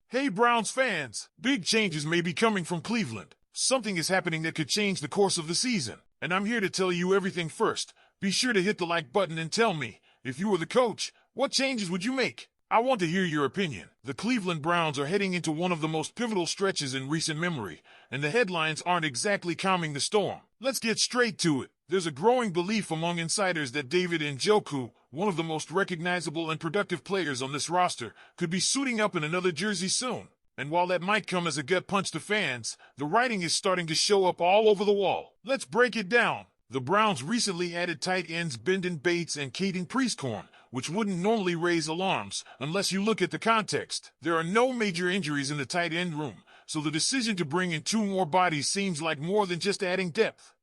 Hey Browns fans, big changes may be coming from Cleveland. Something is happening that could change the course of the season, and I'm here to tell you everything first. Be sure to hit the like button and tell me, if you were the coach, what changes would you make? I want to hear your opinion. The Cleveland Browns are heading into one of the most pivotal stretches in recent memory, and the headlines aren't exactly calming the storm. Let's get straight to it. There's a growing belief among insiders that David Njoku, one of the most recognizable and productive players on this roster, could be suiting up in another jersey soon. And while that might come as a gut punch to fans, the writing is starting to show up all over the wall. Let's break it down. The Browns recently added tight ends Bendon Bates and Caden Priestcorn, which wouldn't normally raise alarms unless you look at the context. There are no major injuries in the tight end room, so the decision to bring in two more bodies seems like more than just adding depth.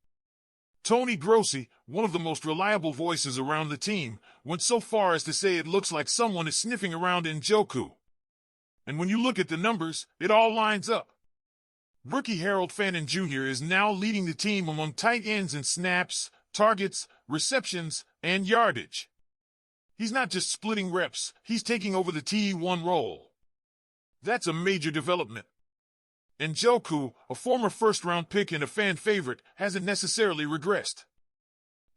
Tony Grossi, one of the most reliable voices around the team, went so far as to say it looks like someone is sniffing around Njoku. And when you look at the numbers, it all lines up. Rookie Harold Fannin Jr. is now leading the team among tight ends in snaps, targets, receptions, and yardage. He's not just splitting reps, he's taking over the TE1 role. That's a major development. Njoku, a former first-round pick and a fan favorite, hasn't necessarily regressed.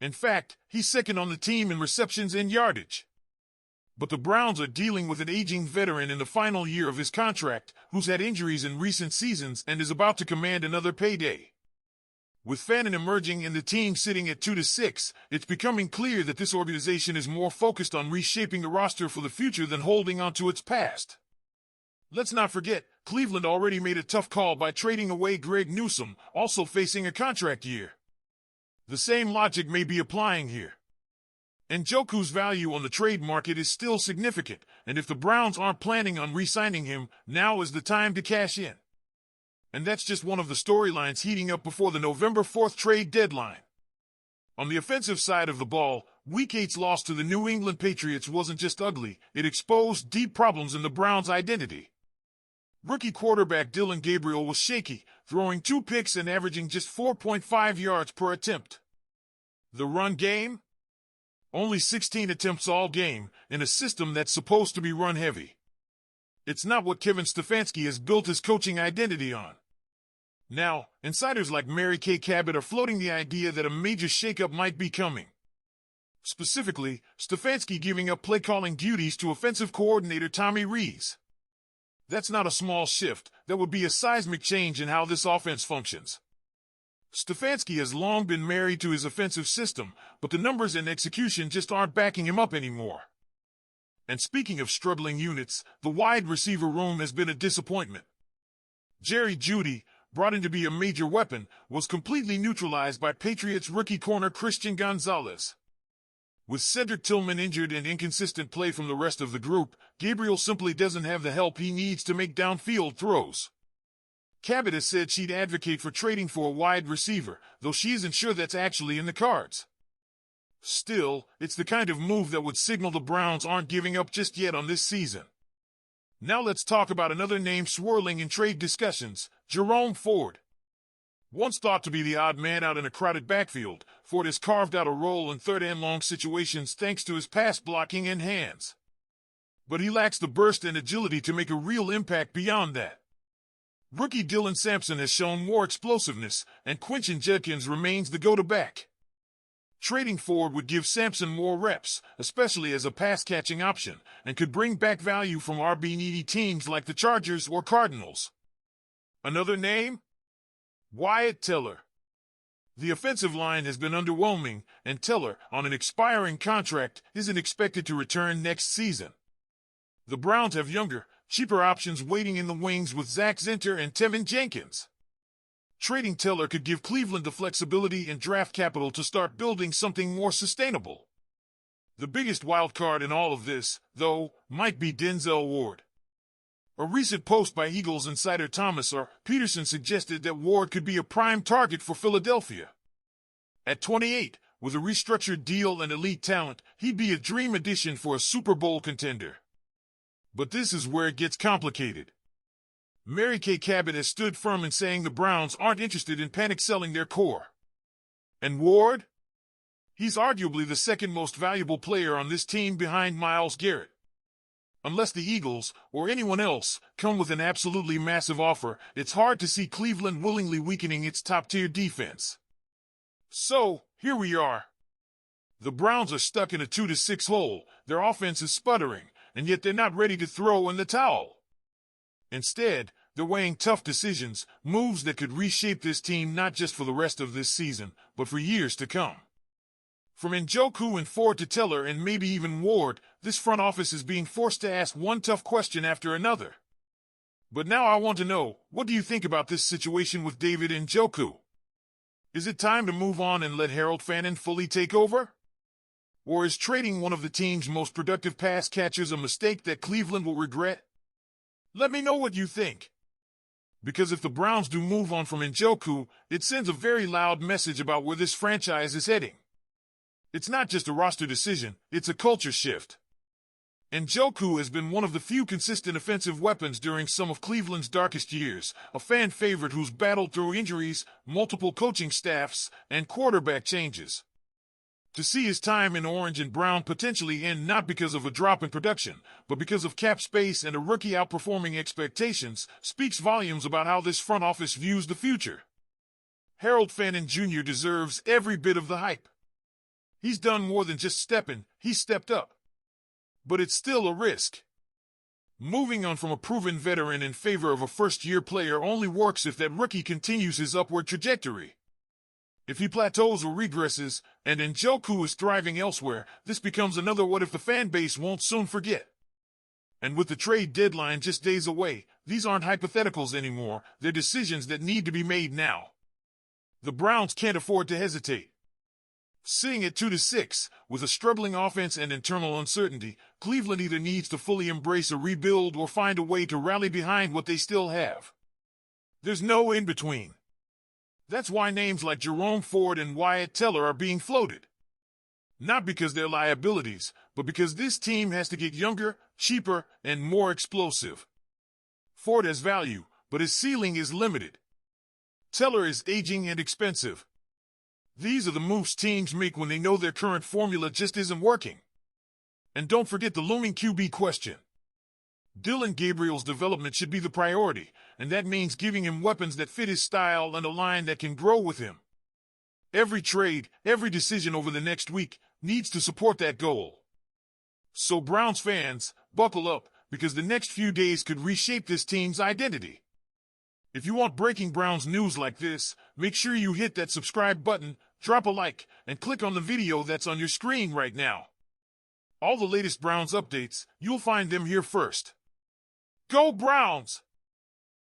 In fact, he's second on the team in receptions and yardage. But the Browns are dealing with an aging veteran in the final year of his contract, who's had injuries in recent seasons and is about to command another payday. With Fannin emerging and the team sitting at 2-6, it's becoming clear that this organization is more focused on reshaping the roster for the future than holding on to its past. Let's not forget, Cleveland already made a tough call by trading away Greg Newsome, also facing a contract year. The same logic may be applying here. Njoku's value on the trade market is still significant, and if the Browns aren't planning on re-signing him, now is the time to cash in. And that's just one of the storylines heating up before the November 4th trade deadline. On the offensive side of the ball, Week 8's loss to the New England Patriots wasn't just ugly, it exposed deep problems in the Browns' identity. Rookie quarterback Dylan Gabriel was shaky, throwing 2 picks and averaging just 4.5 yards per attempt. The run game? Only 16 attempts all game, in a system that's supposed to be run-heavy. It's not what Kevin Stefanski has built his coaching identity on. Now, insiders like Mary Kay Cabot are floating the idea that a major shakeup might be coming. Specifically, Stefanski giving up play-calling duties to offensive coordinator Tommy Rees. That's not a small shift, that would be a seismic change in how this offense functions. Stefanski has long been married to his offensive system, but the numbers and execution just aren't backing him up anymore. And speaking of struggling units, the wide receiver room has been a disappointment. Jerry Jeudy, brought in to be a major weapon, was completely neutralized by Patriots rookie corner Christian Gonzalez. With Cedric Tillman injured and inconsistent play from the rest of the group, Gabriel simply doesn't have the help he needs to make downfield throws. Cabot has said she'd advocate for trading for a wide receiver, though she isn't sure that's actually in the cards. Still, it's the kind of move that would signal the Browns aren't giving up just yet on this season. Now let's talk about another name swirling in trade discussions, Jerome Ford. Once thought to be the odd man out in a crowded backfield, Ford has carved out a role in third and long situations thanks to his pass blocking and hands. But he lacks the burst and agility to make a real impact beyond that. Rookie Dylan Sampson has shown more explosiveness, and Quinton Judkins remains the go-to-back. Trading Ford would give Sampson more reps, especially as a pass-catching option, and could bring back value from RB-needy teams like the Chargers or Cardinals. Another name? Wyatt Teller. The offensive line has been underwhelming, and Teller, on an expiring contract, isn't expected to return next season. The Browns have younger, cheaper options waiting in the wings with Zach Zinter and Tevin Jenkins. Trading Teller could give Cleveland the flexibility and draft capital to start building something more sustainable. The biggest wild card in all of this, though, might be Denzel Ward. A recent post by Eagles insider Thomas R. Peterson suggested that Ward could be a prime target for Philadelphia. At 28, with a restructured deal and elite talent, he'd be a dream addition for a Super Bowl contender. But this is where it gets complicated. Mary Kay Cabot has stood firm in saying the Browns aren't interested in panic selling their core. And Ward? He's arguably the second most valuable player on this team behind Myles Garrett. Unless the Eagles, or anyone else, come with an absolutely massive offer, it's hard to see Cleveland willingly weakening its top-tier defense. So, here we are. The Browns are stuck in a 2-6 hole, their offense is sputtering, and yet they're not ready to throw in the towel. Instead, they're weighing tough decisions, moves that could reshape this team not just for the rest of this season, but for years to come. From Njoku and Ford to Teller and maybe even Ward, this front office is being forced to ask one tough question after another. But now I want to know, what do you think about this situation with David Njoku? Is it time to move on and let Harold Fannin fully take over? Or is trading one of the team's most productive pass catchers a mistake that Cleveland will regret? Let me know what you think. Because if the Browns do move on from Njoku, it sends a very loud message about where this franchise is heading. It's not just a roster decision, it's a culture shift. Njoku has been one of the few consistent offensive weapons during some of Cleveland's darkest years, a fan favorite who's battled through injuries, multiple coaching staffs, and quarterback changes. To see his time in orange and brown potentially end not because of a drop in production, but because of cap space and a rookie outperforming expectations, speaks volumes about how this front office views the future. Harold Fannin Jr. deserves every bit of the hype. He's done more than just stepping, he's stepped up. But it's still a risk. Moving on from a proven veteran in favor of a first-year player only works if that rookie continues his upward trajectory. If he plateaus or regresses, and Njoku is thriving elsewhere, this becomes another what if the fan base won't soon forget. And with the trade deadline just days away, these aren't hypotheticals anymore, they're decisions that need to be made now. The Browns can't afford to hesitate. Sitting at 2-6, with a struggling offense and internal uncertainty, Cleveland either needs to fully embrace a rebuild or find a way to rally behind what they still have. There's no in-between. That's why names like Jerome Ford and Wyatt Teller are being floated. Not because they're liabilities, but because this team has to get younger, cheaper, and more explosive. Ford has value, but his ceiling is limited. Teller is aging and expensive. These are the moves teams make when they know their current formula just isn't working. And don't forget the looming QB question. Dillon Gabriel's development should be the priority, and that means giving him weapons that fit his style and a line that can grow with him. Every trade, every decision over the next week needs to support that goal. So Browns fans, buckle up, because the next few days could reshape this team's identity. If you want breaking Browns news like this, make sure you hit that subscribe button, drop a like, and click on the video that's on your screen right now. All the latest Browns updates, you'll find them here first. Go Browns!